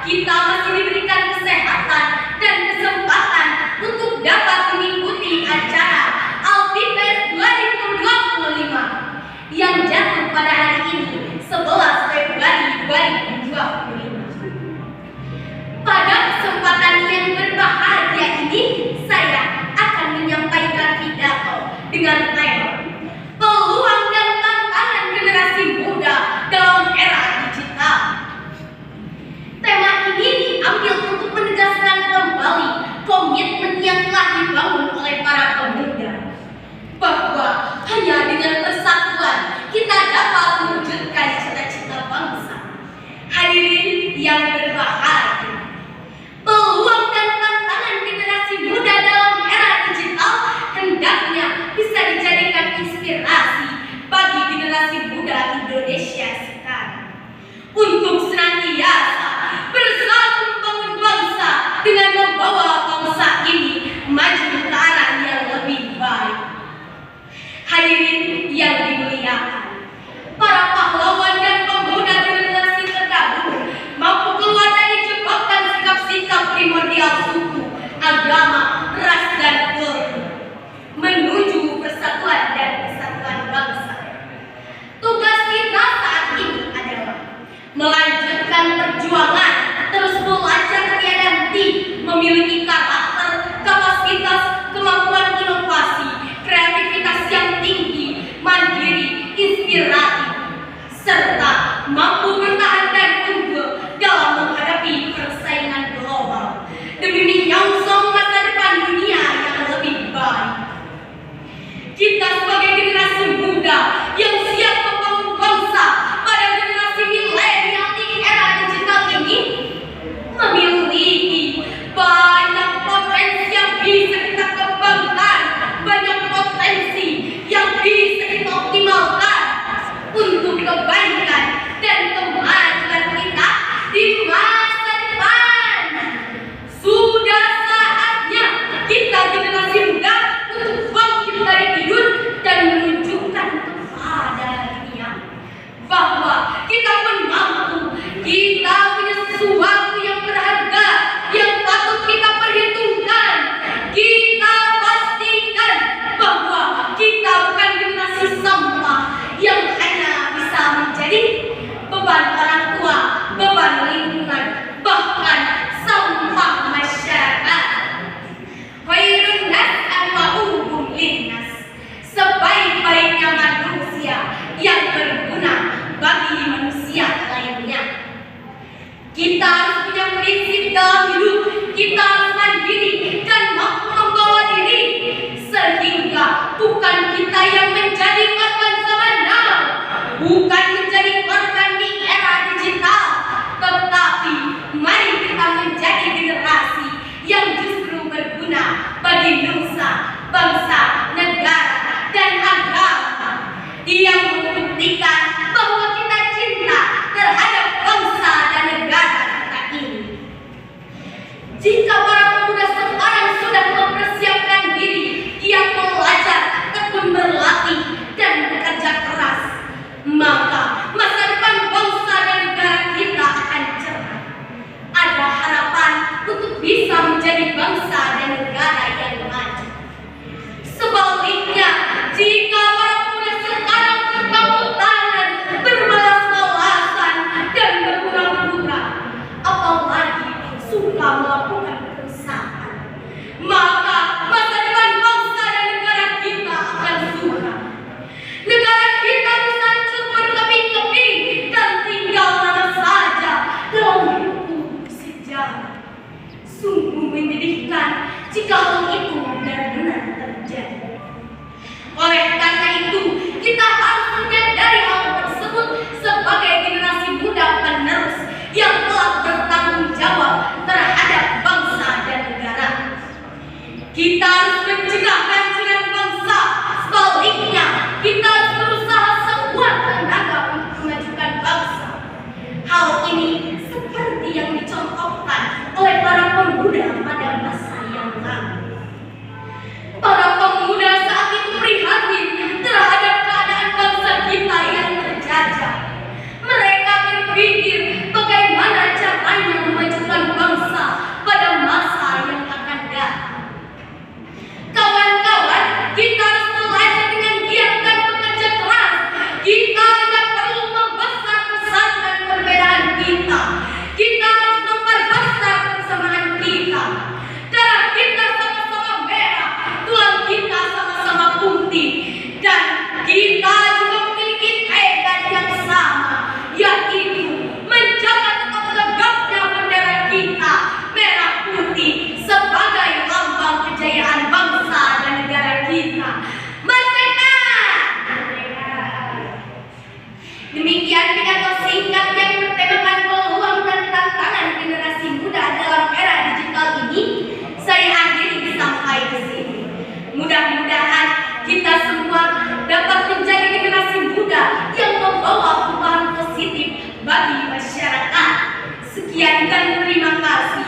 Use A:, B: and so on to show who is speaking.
A: kita masih diberikan kesehatan dan kesempatan untuk dapat mengikuti acara Altifest 2025 yang jatuh pada hari ini 11 Februari 2025. Pada kesempatan yang berbahagia ini, saya akan menyampaikan pidato dengan tema peluang dan tantangan generasi muda dalam era digital. Tema ini diambil untuk menegaskan kembali komitmen yang telah dibangun oleh para pemuda, bahwa hanya dengan persatuan kita dapat mewujudkan cita-cita bangsa. Hadirin yang berbahagia, peluang dan tantangan generasi muda dalam era digital hendaknya bisa dijadikan inspirasi bagi generasi muda Indonesia sekarang untuk senantiasa bersatu membangun bangsa dengan membawa bangsa ini maju ke arah yang lebih baik. Hadirin yang dimuliakan, para pahlawan dan pemuda generasi terdahulu mampu keluar dari jebakan sikap-sikap primordial suku, agama, ras, dan kultur menuju persatuan dan kesatuan bangsa. Tugas kita saat ini adalah melanjutkan perjuangan, terus belajar tiada henti, memiliki karakter, kapasitas, kemampuan inovasi, kreativitas yang tinggi, mandiri, inspiratif, serta mampu bertahan dan unggul dalam menghadapi persaingan global demi menyongsong masa depan dunia yang lebih baik. Kita sebagai generasi muda yang siap membangun bangsa pada generasi milenial di era digital ini memiliki banyak potensi yang bisa kita kembangkan, banyak potensi yang bisa kita optimalkan untuk kebaikan dan kemajuan kita di masa depan. Sudah saatnya kita generasi muda untuk bangkit dari tidur dan menunjukkan kepada dunia bahwa kita pun mampu, kita punya sesuatu yang berharga yang patut kita perhitungkan. Kita pastikan bahwa kita bukan generasi sampah yang hanya bisa menjadi beban orang tua, beban lingkungan, bahkan sampah masyarakat. Khairun nas anfa'uhum linnas, sebaik-baiknya manusia yang berguna bagi manusia lainnya. Kita harus punya prinsip dalam hidup, kita harus mandiri dan mampu membawa diri, sehingga bukan kita yang menjadi korban zaman now, bukan menjadi korban di era digital, tetapi mari kita menjadi generasi yang justru berguna bagi nusa, bangsa, negara, dan agama, yang membuktikan bahwa kita cinta terhadap bangsa dan negara kita ini. Jika para pemuda sekarang sudah mempersiapkan diri, giat belajar, tekun berlatih, dan bekerja keras, maka masa depan bagi masyarakat. Sekian dan terima kasih.